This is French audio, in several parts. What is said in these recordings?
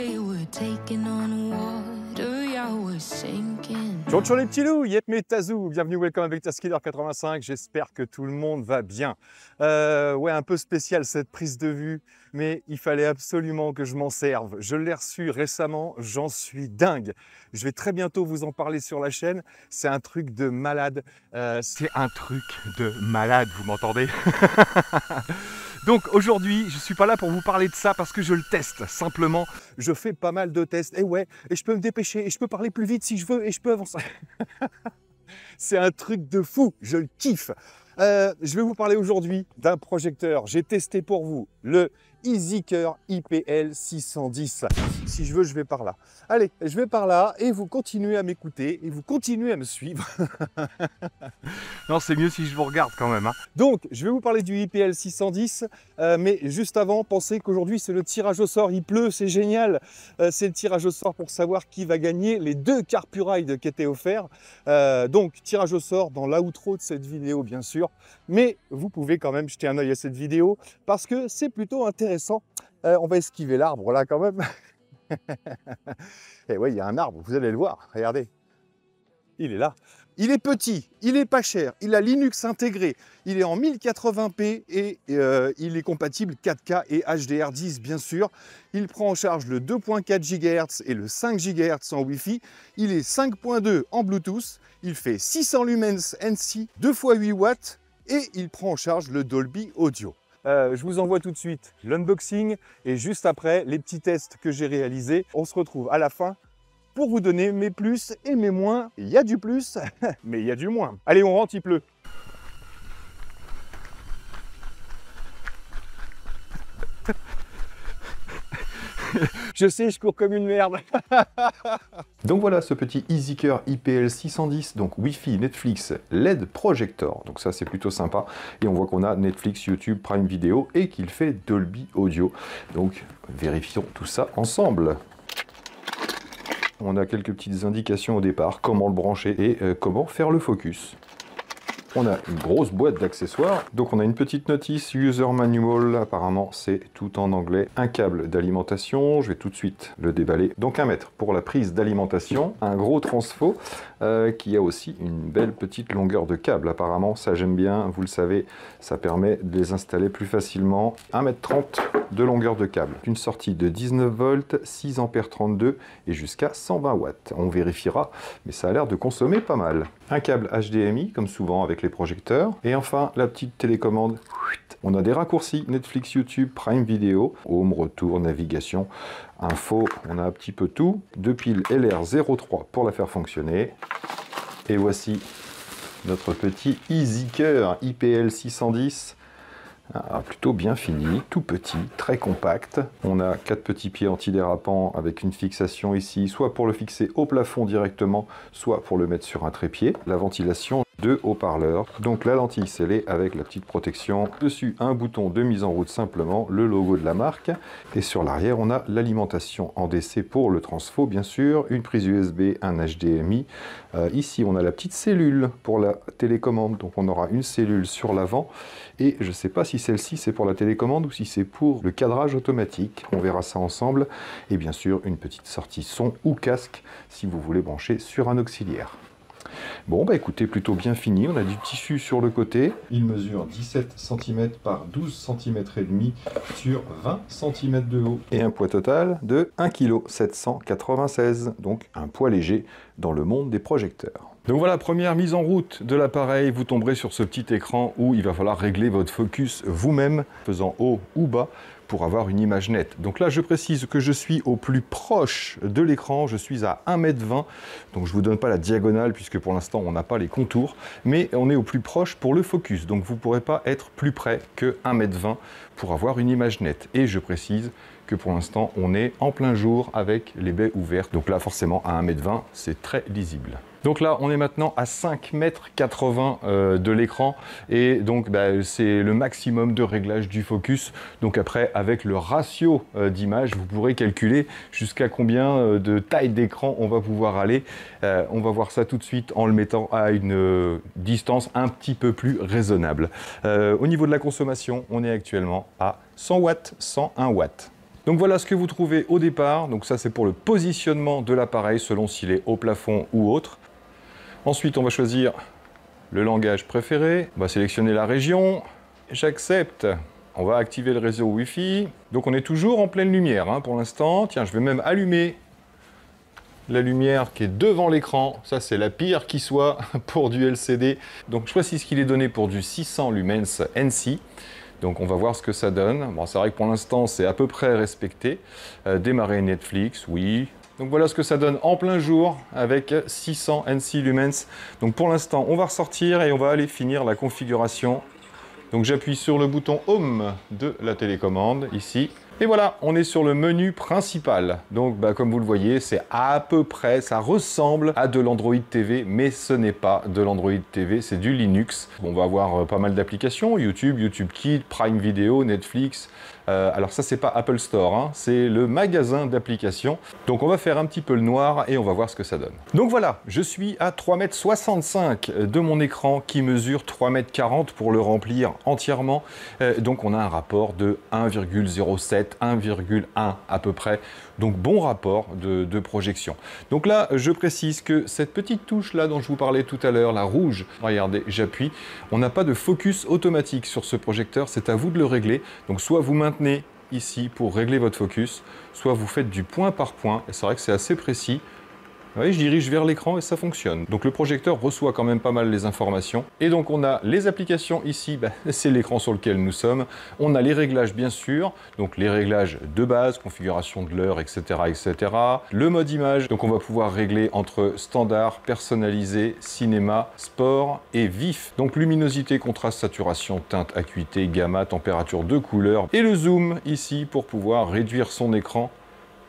they were taking on water, y'all were sinking. Bonjour les petits loups, Yep mes Tazou, bienvenue, welcome avec Taskiller 85, j'espère que tout le monde va bien. Ouais, un peu spécial cette prise de vue, mais il fallait absolument que je m'en serve. Je l'ai reçu récemment, j'en suis dingue. Je vais très bientôt vous en parler sur la chaîne, c'est un truc de malade. C'est un truc de malade, vous m'entendez? Donc aujourd'hui, je ne suis pas là pour vous parler de ça parce que je le teste, simplement. Je fais pas mal de tests, et ouais, et je peux me dépêcher, et je peux parler plus vite si je veux, et je peux avancer. C'est un truc de fou, je le kiffe. Je vais vous parler aujourd'hui d'un projecteur. J'ai testé pour vous le EasyCare IPL 610. Si je veux, je vais par là. Allez, je vais par là et vous continuez à m'écouter et vous continuez à me suivre. Non, c'est mieux si je vous regarde quand même, hein. Donc, je vais vous parler du IPL 610, mais juste avant, pensez qu'aujourd'hui, c'est le tirage au sort. Il pleut, c'est génial. C'est le tirage au sort pour savoir qui va gagner les 2 Carpuride qui étaient offerts. Donc, tirage au sort dans l'outro de cette vidéo, bien sûr. Mais vous pouvez quand même jeter un œil à cette vidéo parce que c'est plutôt intéressant. On va esquiver l'arbre là quand même. Et ouais, il y a un arbre, vous allez le voir, regardez. Il est là. Il est petit, il est pas cher, il a Linux intégré, il est en 1080p et il est compatible 4K et HDR10 bien sûr. Il prend en charge le 2.4 GHz et le 5 GHz en Wi-Fi. Il est 5.2 en Bluetooth. Il fait 600 lumens NC, 2 x 8 watts et il prend en charge le Dolby Audio. Je vous envoie tout de suite l'unboxing et juste après les petits tests que j'ai réalisés. On se retrouve à la fin pour vous donner mes plus et mes moins. Il y a du plus, mais il y a du moins. Allez, on rentre, il pleut. Je sais, je cours comme une merde. Donc voilà ce petit EasyCare IPL 610, donc Wi-Fi, Netflix, LED projector. Donc ça c'est plutôt sympa. Et on voit qu'on a Netflix, YouTube, Prime Video et qu'il fait Dolby Audio. Donc vérifions tout ça ensemble. On a quelques petites indications au départ, comment le brancher et comment faire le focus. On a une grosse boîte d'accessoires, donc on a une petite notice User Manual, apparemment c'est tout en anglais. Un câble d'alimentation, je vais tout de suite le déballer. Donc 1 mètre pour la prise d'alimentation, un gros transfo qui a aussi une belle petite longueur de câble. Apparemment ça j'aime bien, vous le savez, ça permet de les installer plus facilement. 1,30 m de longueur de câble. Une sortie de 19 volts, 6 ampères 32 et jusqu'à 120 watts. On vérifiera, mais ça a l'air de consommer pas mal. Un câble HDMI, comme souvent avec les projecteurs. Et enfin, la petite télécommande. On a des raccourcis Netflix, YouTube, Prime Video, home, retour, navigation, info, on a un petit peu tout. 2 piles LR03 pour la faire fonctionner. Et voici notre petit EasyCare IPL 610. Plutôt bien fini, tout petit, très compact. On a 4 petits pieds antidérapants avec une fixation ici, soit pour le fixer au plafond directement, soit pour le mettre sur un trépied. La ventilation, 2 haut-parleurs. Donc la lentille scellée avec la petite protection. Dessus, un bouton de mise en route simplement, le logo de la marque. Et sur l'arrière, on a l'alimentation en DC pour le transfo, bien sûr. Une prise USB, un HDMI. Ici, on a la petite cellule pour la télécommande. Donc on aura une cellule sur l'avant. Et je ne sais pas si celle-ci c'est pour la télécommande ou si c'est pour le cadrage automatique. On verra ça ensemble. Et bien sûr, une petite sortie son ou casque si vous voulez brancher sur un auxiliaire. Bon, bah écoutez, plutôt bien fini. On a du tissu sur le côté. Il mesure 17 cm par 12 cm et demi sur 20 cm de haut. Et un poids total de 1,796 kg. Donc un poids léger dans le monde des projecteurs. Donc voilà, première mise en route de l'appareil, vous tomberez sur ce petit écran où il va falloir régler votre focus vous-même, faisant haut ou bas, pour avoir une image nette. Donc là, je précise que je suis au plus proche de l'écran, je suis à 1,20 m, donc je ne vous donne pas la diagonale puisque pour l'instant on n'a pas les contours, mais on est au plus proche pour le focus, donc vous ne pourrez pas être plus près que 1,20 m pour avoir une image nette. Et je précise que pour l'instant on est en plein jour avec les baies ouvertes, donc là forcément à 1,20 m, c'est très lisible. Donc là, on est maintenant à 5,80 m de l'écran et donc c'est le maximum de réglage du focus. Donc après, avec le ratio d'image, vous pourrez calculer jusqu'à combien de taille d'écran on va pouvoir aller. On va voir ça tout de suite en le mettant à une distance un petit peu plus raisonnable. Au niveau de la consommation, on est actuellement à 100 watts, 101 watts. Donc voilà ce que vous trouvez au départ. Donc ça, c'est pour le positionnement de l'appareil selon s'il est au plafond ou autre. Ensuite, on va choisir le langage préféré. On va sélectionner la région. J'accepte. On va activer le réseau Wi-Fi. Donc on est toujours en pleine lumière hein, pour l'instant. Tiens, je vais même allumer la lumière qui est devant l'écran. Ça, c'est la pire qui soit pour du LCD. Donc je précise qu'il est donné pour du 600 lumens NC. Donc on va voir ce que ça donne. Bon, c'est vrai que pour l'instant, c'est à peu près respecté. Démarrer Netflix, oui. Donc voilà ce que ça donne en plein jour avec 600 NC lumens. Donc pour l'instant, on va ressortir et on va aller finir la configuration. Donc j'appuie sur le bouton Home de la télécommande ici. Et voilà, on est sur le menu principal. Donc comme vous le voyez, c'est à peu près, ça ressemble à de l'Android TV, mais ce n'est pas de l'Android TV, c'est du Linux. On va avoir pas mal d'applications, YouTube, YouTube Kids, Prime Video, Netflix. Alors ça, c'est pas Apple Store, hein, c'est le magasin d'applications. Donc on va faire un petit peu le noir et on va voir ce que ça donne. Donc voilà, je suis à 3,65 m de mon écran qui mesure 3,40 m pour le remplir entièrement. Donc on a un rapport de 1,07, 1,1 à peu près. Donc bon rapport de projection. Donc là, je précise que cette petite touche là dont je vous parlais tout à l'heure, la rouge, regardez, j'appuie. On n'a pas de focus automatique sur ce projecteur, c'est à vous de le régler. Donc soit vous maintenez ici pour régler votre focus, soit vous faites du point par point. Et c'est vrai que c'est assez précis. Vous voyez, je dirige vers l'écran et ça fonctionne. Donc le projecteur reçoit quand même pas mal les informations. Et donc on a les applications ici, c'est l'écran sur lequel nous sommes. On a les réglages bien sûr, donc les réglages de base, configuration de l'heure, etc., etc. Le mode image, donc on va pouvoir régler entre standard, personnalisé, cinéma, sport et vif. Donc luminosité, contraste, saturation, teinte, acuité, gamma, température de couleur. Et le zoom ici pour pouvoir réduire son écran.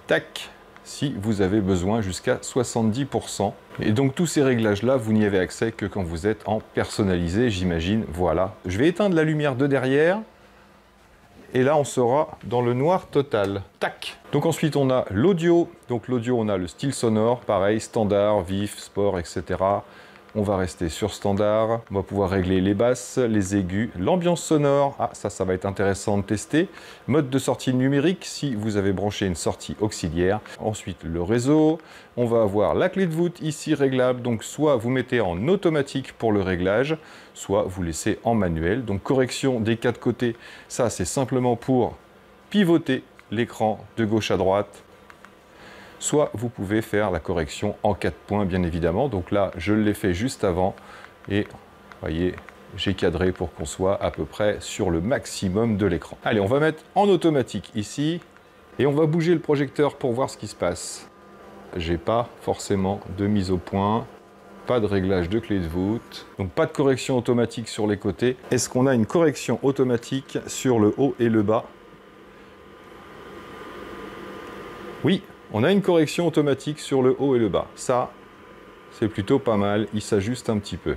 Tac, si vous avez besoin jusqu'à 70%. Et donc tous ces réglages-là, vous n'y avez accès que quand vous êtes en personnalisé, j'imagine. Voilà. Je vais éteindre la lumière de derrière. Et là, on sera dans le noir total. Tac! Donc ensuite, on a l'audio. Donc l'audio, on a le style sonore. Pareil, standard, vif, sport, etc. On va rester sur standard. On va pouvoir régler les basses, les aigus, l'ambiance sonore. Ah, ça va être intéressant de tester. Mode de sortie numérique, si vous avez branché une sortie auxiliaire. Ensuite, le réseau. On va avoir la clé de voûte ici réglable. Donc, soit vous mettez en automatique pour le réglage, soit vous laissez en manuel. Donc, correction des 4 côtés. Ça, c'est simplement pour pivoter l'écran de gauche à droite. Soit vous pouvez faire la correction en 4 points, bien évidemment. Donc là, je l'ai fait juste avant. Et vous voyez, j'ai cadré pour qu'on soit à peu près sur le maximum de l'écran. Allez, on va mettre en automatique ici. Et on va bouger le projecteur pour voir ce qui se passe. J'ai pas forcément de mise au point. Pas de réglage de clé de voûte. Donc pas de correction automatique sur les côtés. Est-ce qu'on a une correction automatique sur le haut et le bas? Oui. On a une correction automatique sur le haut et le bas. Ça, c'est plutôt pas mal. Il s'ajuste un petit peu.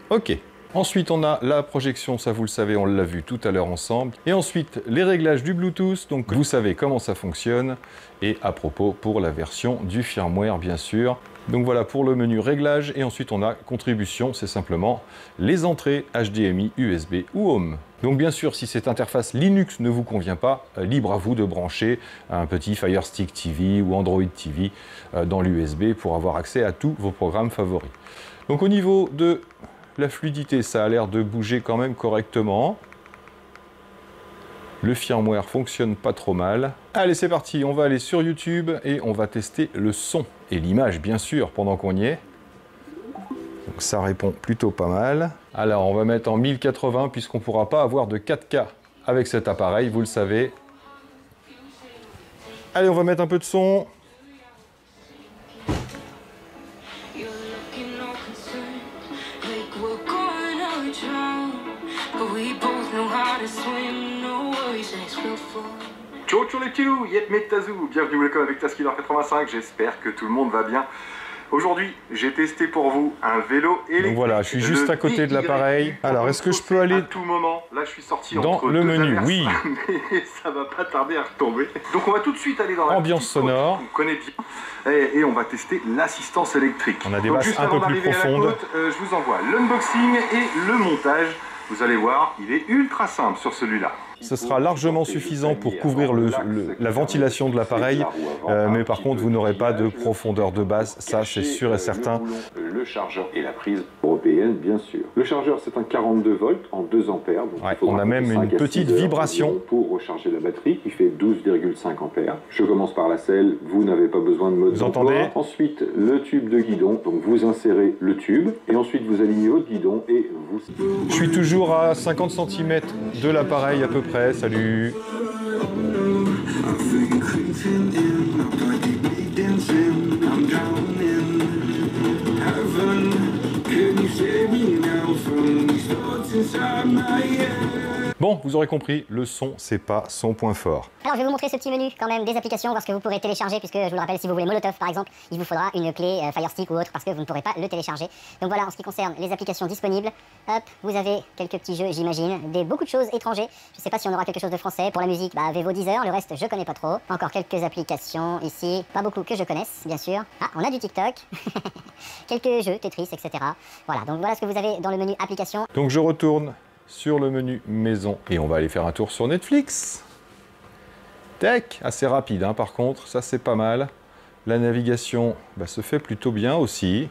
OK. Ensuite, on a la projection. Ça, vous le savez, on l'a vu tout à l'heure ensemble. Et ensuite, les réglages du Bluetooth. Donc, vous savez comment ça fonctionne. Et à propos, pour la version du firmware, bien sûr. Donc voilà pour le menu réglage. Et ensuite, on a contribution. C'est simplement les entrées HDMI, USB ou Home. Donc bien sûr, si cette interface Linux ne vous convient pas, libre à vous de brancher un petit Fire Stick TV ou Android TV dans l'USB pour avoir accès à tous vos programmes favoris. Donc au niveau de la fluidité, ça a l'air de bouger quand même correctement. Le firmware fonctionne pas trop mal. Allez, c'est parti, on va aller sur YouTube et on va tester le son et l'image, bien sûr, pendant qu'on y est. Donc ça répond plutôt pas mal. Alors on va mettre en 1080 puisqu'on ne pourra pas avoir de 4K avec cet appareil, vous le savez. Allez, on va mettre un peu de son. Ciao ciao les petits loups, Yet Metazoo, bienvenue welcome avec Taskiller 85, j'espère que tout le monde va bien. Aujourd'hui, j'ai testé pour vous un vélo électrique. Donc voilà, je suis juste à côté de l'appareil. Alors, est-ce que je peux aller à tout moment? Là, je suis sorti dans le menu, oui. Mais ça va pas tarder à retomber. Donc, on va tout de suite aller dans la ambiance sonore. On connaît bien. Et on va tester l'assistance électrique. On a des basses un peu plus profondes. Je vous envoie l'unboxing et le montage. Vous allez voir, il est ultra simple sur celui-là. ce sera largement suffisant pour couvrir la ventilation de l'appareil, mais par contre vous n'aurez pas de profondeur de base, ça c'est sûr et certain. Le chargeur et la prise européenne bien sûr. Le chargeur c'est un 42 volts en 2 ampères. Donc ouais, on a même une petite vibration pour recharger la batterie qui fait 12,5 ampères. Je commence par la selle, vous n'avez pas besoin de mode vous entendez? Ensuite le tube de guidon, donc vous insérez le tube et ensuite vous alignez votre guidon et vous... Je suis toujours à 50 cm de l'appareil à peu près, salut. Bon, vous aurez compris, le son, c'est pas son point fort. Alors je vais vous montrer ce petit menu quand même des applications, voir ce que vous pourrez télécharger, puisque je vous le rappelle, si vous voulez Molotov par exemple, il vous faudra une clé Fire Stick ou autre, parce que vous ne pourrez pas le télécharger. Donc voilà, en ce qui concerne les applications disponibles, hop, vous avez quelques petits jeux, j'imagine, beaucoup de choses étrangers. Je sais pas si on aura quelque chose de français. Pour la musique, bah Vevo Deezer, le reste je connais pas trop. Encore quelques applications ici, pas beaucoup que je connaisse, bien sûr. Ah, on a du TikTok, quelques jeux, Tetris, etc. Voilà, donc voilà ce que vous avez dans le menu applications. Donc je retourne sur le menu maison et on va aller faire un tour sur Netflix. Tac, assez rapide hein, par contre, ça c'est pas mal. La navigation se fait plutôt bien aussi.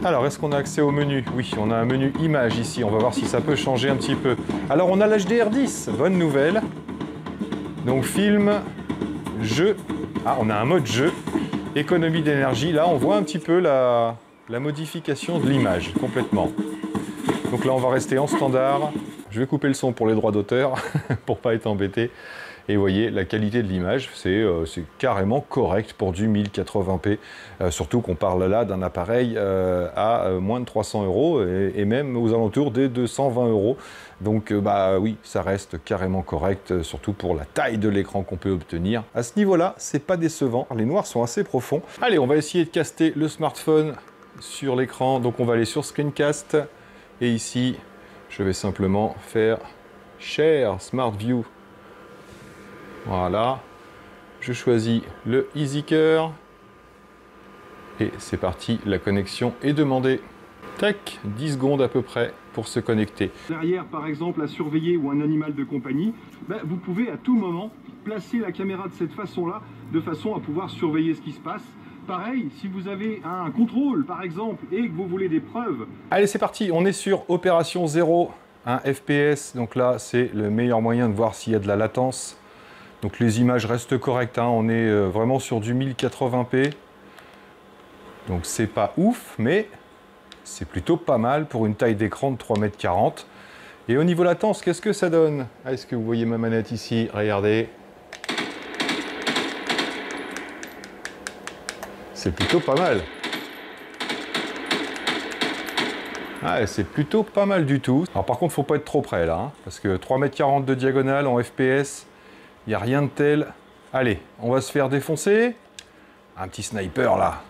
Alors, est-ce qu'on a accès au menu? Oui, on a un menu image ici, on va voir si ça peut changer un petit peu. Alors on a l'HDR10, bonne nouvelle. Donc film, jeu, ah on a un mode jeu, économie d'énergie, là on voit un petit peu la modification de l'image, complètement. Donc là, on va rester en standard. Je vais couper le son pour les droits d'auteur, pour pas être embêté. Et vous voyez, la qualité de l'image, c'est carrément correct pour du 1080p. Surtout qu'on parle là d'un appareil à moins de 300 € et même aux alentours des 220 €. Donc bah oui, ça reste carrément correct, surtout pour la taille de l'écran qu'on peut obtenir. À ce niveau-là, c'est pas décevant. Les noirs sont assez profonds. Allez, on va essayer de caster le smartphone sur l'écran. Donc on va aller sur Screencast. Et ici, je vais simplement faire Share Smart View. Voilà. Je choisis le EasyCare. Et c'est parti, la connexion est demandée. Tac, 10 secondes à peu près pour se connecter. Derrière, par exemple, un surveillé ou un animal de compagnie, vous pouvez à tout moment placer la caméra de cette façon-là, de façon à pouvoir surveiller ce qui se passe. Pareil, si vous avez un contrôle, par exemple, et que vous voulez des preuves... Allez, c'est parti, on est sur Opération 0, un FPS. Donc là, c'est le meilleur moyen de voir s'il y a de la latence. Donc les images restent correctes, hein. On est vraiment sur du 1080p. Donc c'est pas ouf, mais c'est plutôt pas mal pour une taille d'écran de 3,40 m. Et au niveau latence, qu'est-ce que ça donne? Est-ce que vous voyez ma manette ici? Regardez. C'est plutôt pas mal. Ah, c'est plutôt pas mal du tout. Alors par contre, faut pas être trop près là, hein, parce que 3,40 m de diagonale en FPS, il n'y a rien de tel. Allez, on va se faire défoncer. Un petit sniper là.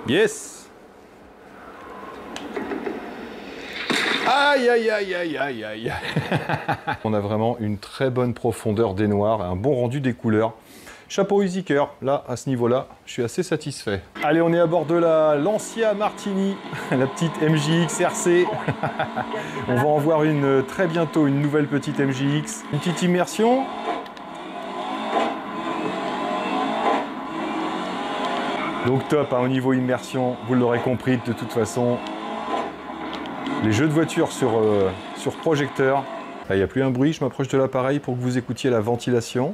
Yes! Aïe, aïe, aïe, aïe, aïe, aïe. On a vraiment une très bonne profondeur des noirs, un bon rendu des couleurs. Chapeau EasyCare, là, à ce niveau-là, je suis assez satisfait. Allez, on est à bord de la Lancia Martini, la petite MJX RC. On va en voir une très bientôt, une nouvelle petite MJX. Une petite immersion. Donc top, hein, au niveau immersion, vous l'aurez compris de toute façon. Les jeux de voiture sur projecteur. Là, il n'y a plus un bruit, je m'approche de l'appareil pour que vous écoutiez la ventilation.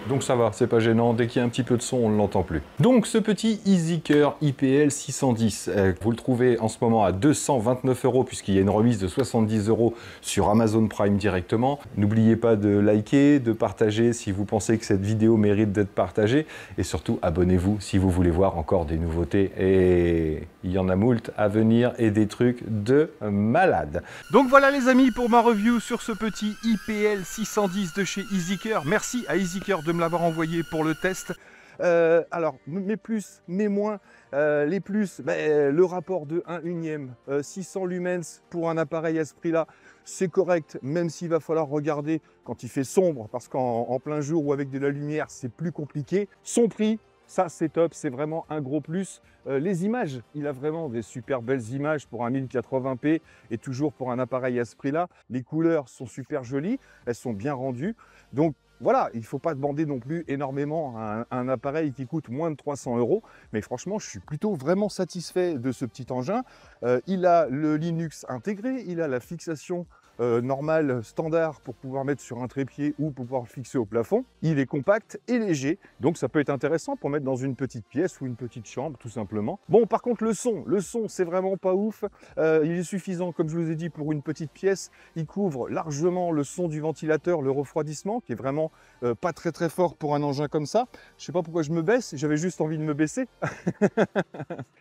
Donc ça va, c'est pas gênant, dès qu'il y a un petit peu de son, on ne l'entend plus. Donc ce petit EasyCare IPL 610, vous le trouvez en ce moment à 229 € puisqu'il y a une remise de 70 € sur Amazon Prime directement. N'oubliez pas de liker, de partager si vous pensez que cette vidéo mérite d'être partagée et surtout abonnez-vous si vous voulez voir encore des nouveautés et il y en a moult à venir et des trucs de malade. Donc voilà les amis pour ma review sur ce petit IPL 610 de chez EasyCare. Merci à EasyCare de me l'avoir envoyé pour le test. Alors, mes plus, mes moins, les plus, le rapport de 1/1, 600 lumens pour un appareil à ce prix-là, c'est correct, même s'il va falloir regarder quand il fait sombre, parce qu'en plein jour ou avec de la lumière, c'est plus compliqué. Son prix, ça c'est top, c'est vraiment un gros plus. Les images, il a vraiment des super belles images pour un 1080p et toujours pour un appareil à ce prix-là. Les couleurs sont super jolies, elles sont bien rendues. Donc voilà, il ne faut pas demander non plus énormément à un appareil qui coûte moins de 300 €. Mais franchement, je suis plutôt vraiment satisfait de ce petit engin. Il a le Linux intégré, il a la fixation normale, standard pour pouvoir mettre sur un trépied ou pour pouvoir le fixer au plafond. Il est compact et léger, donc ça peut être intéressant pour mettre dans une petite pièce ou une petite chambre, tout simplement. Bon, par contre, le son, c'est vraiment pas ouf. Il est suffisant, comme je vous ai dit, pour une petite pièce. Il couvre largement le son du ventilateur, le refroidissement, qui est vraiment pas très fort pour un engin comme ça. Je sais pas pourquoi je me baisse, j'avais juste envie de me baisser.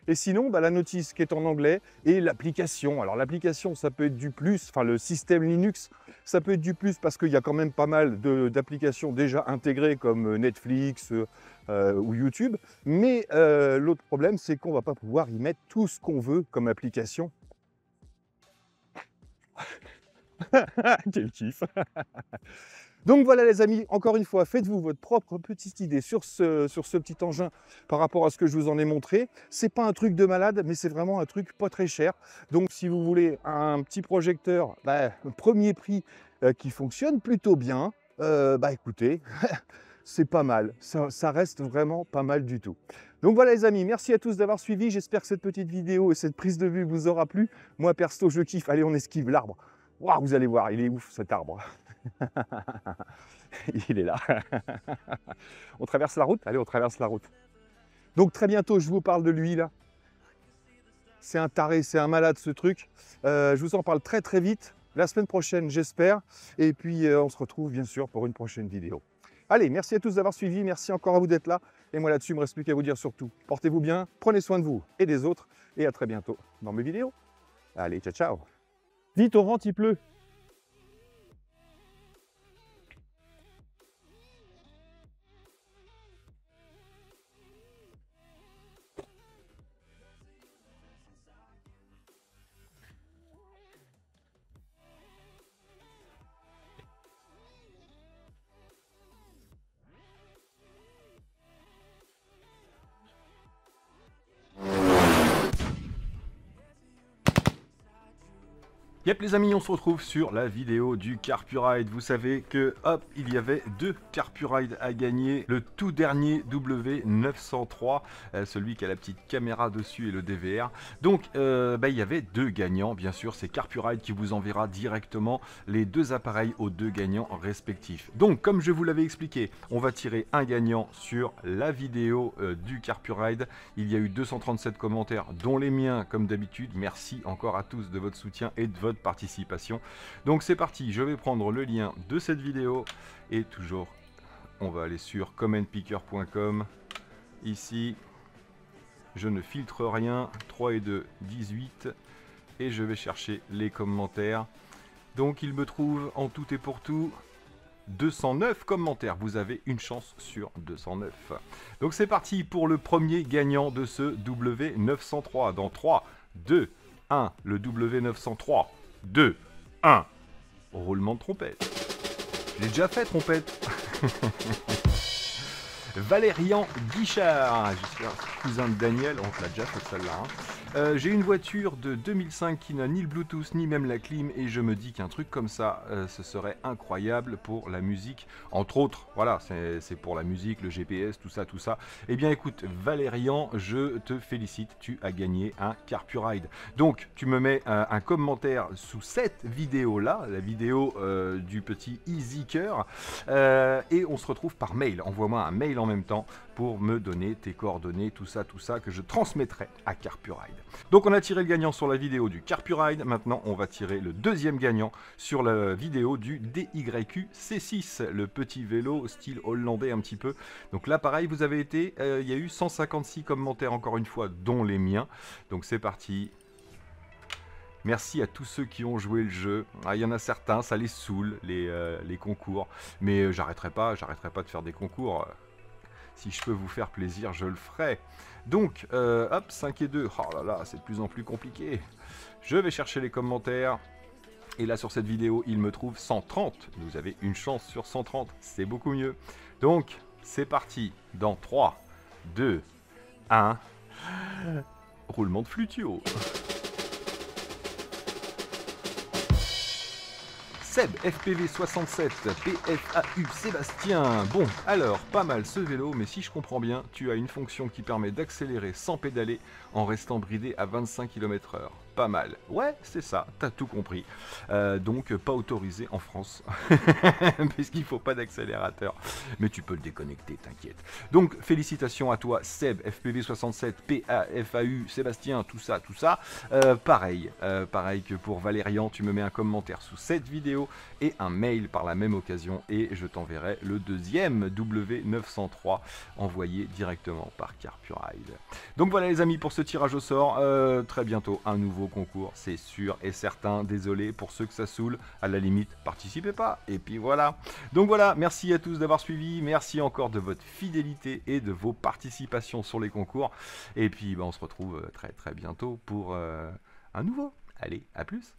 Et sinon, la notice qui est en anglais et l'application. Alors l'application, ça peut être du plus, enfin le système Linux, ça peut être du plus parce qu'il y a quand même pas mal d'applications déjà intégrées comme Netflix ou YouTube. Mais l'autre problème, c'est qu'on ne va pas pouvoir y mettre tout ce qu'on veut comme application. Quel kiff. Donc voilà les amis, encore une fois, faites-vous votre propre petite idée sur ce petit engin par rapport à ce que je vous en ai montré. C'est pas un truc de malade, mais c'est vraiment un truc pas très cher. Donc si vous voulez un petit projecteur, premier prix qui fonctionne plutôt bien, écoutez, c'est pas mal. Ça reste vraiment pas mal du tout. Donc voilà les amis, merci à tous d'avoir suivi. J'espère que cette petite vidéo et cette prise de vue vous aura plu. Moi perso, je kiffe. Allez, on esquive l'arbre. Wow, vous allez voir, il est ouf cet arbre. Il est là. On traverse la route? Allez, on traverse la route. Donc très bientôt, je vous parle de lui là. C'est un taré, c'est un malade ce truc. Je vous en parle très vite. La semaine prochaine, j'espère. Et puis, on se retrouve bien sûr pour une prochaine vidéo. Allez, merci à tous d'avoir suivi. Merci encore à vous d'être là. Et moi là-dessus, il ne me reste plus qu'à vous dire surtout, portez-vous bien, prenez soin de vous et des autres. Et à très bientôt dans mes vidéos. Allez, ciao, ciao. Vite, on rentre, il pleut. Yep les amis, on se retrouve sur la vidéo du Carpuride. Vous savez que hop, il y avait 2 Carpuride à gagner. Le tout dernier W903, celui qui a la petite caméra dessus et le DVR. Donc il y avait 2 gagnants, bien sûr, c'est Carpuride qui vous enverra directement les 2 appareils aux 2 gagnants respectifs. Donc comme je vous l'avais expliqué, on va tirer un gagnant sur la vidéo du Carpuride. Il y a eu 237 commentaires, dont les miens comme d'habitude. Merci encore à tous de votre soutien et de votre participation. Donc c'est parti, je vais prendre le lien de cette vidéo et toujours on va aller sur commentpicker.com. Ici je ne filtre rien, 3 et 2 18 et je vais chercher les commentaires. Donc il me trouve en tout et pour tout 209 commentaires, vous avez une chance sur 209. Donc c'est parti pour le premier gagnant de ce W903 dans 3 2 1, le W903 2, 1. Roulement de trompette. J'ai déjà fait trompette. Valérian Guichard. Je suis un cousin de Daniel. On te l'a déjà fait celle-là. Hein. J'ai une voiture de 2005 qui n'a ni le Bluetooth ni même la clim et je me dis qu'un truc comme ça, ce serait incroyable pour la musique. Entre autres, voilà, c'est pour la musique, le GPS, tout ça. Eh bien écoute, Valérian, je te félicite, tu as gagné un Carpuride. Donc, tu me mets un commentaire sous cette vidéo-là, la vidéo du petit EasyCeur, et on se retrouve par mail. Envoie-moi un mail en même temps pour me donner tes coordonnées, tout ça, que je transmettrai à Carpuride. Donc on a tiré le gagnant sur la vidéo du Carpuride, maintenant on va tirer le deuxième gagnant sur la vidéo du DYQ C6, le petit vélo style hollandais un petit peu. Donc là pareil, vous avez été, il y a eu 156 commentaires encore une fois, dont les miens. Donc c'est parti. Merci à tous ceux qui ont joué le jeu. Il y en a certains, ça les saoule, les concours. Mais j'arrêterai pas de faire des concours. Si je peux vous faire plaisir, je le ferai. Donc, hop, 5 et 2. Oh là là, c'est de plus en plus compliqué. Je vais chercher les commentaires. Et là, sur cette vidéo, il me trouve 130. Vous avez une chance sur 130. C'est beaucoup mieux. Donc, c'est parti. Dans 3, 2, 1. Roulement de flutio. Seb, FPV67, PFAU, Sébastien. Bon, alors, pas mal ce vélo, mais si je comprends bien, tu as une fonction qui permet d'accélérer sans pédaler en restant bridé à 25 km/h. Pas mal. Ouais, c'est ça, t'as tout compris. Donc, pas autorisé en France, puisqu'il faut pas d'accélérateur. Mais tu peux le déconnecter, t'inquiète. Donc, félicitations à toi, Seb, FPV67, PAFAU, Sébastien, tout ça, tout ça. Pareil que pour Valérian, tu me mets un commentaire sous cette vidéo et un mail par la même occasion, et je t'enverrai le deuxième W903 envoyé directement par Carpuride. Donc voilà les amis pour ce tirage au sort. Très bientôt un nouveau concours, c'est sûr et certain. Désolé pour ceux que ça saoule, à la limite participez pas, et puis voilà. Donc voilà, merci à tous d'avoir suivi, merci encore de votre fidélité et de vos participations sur les concours, et puis on se retrouve très bientôt pour un nouveau. Allez, à plus.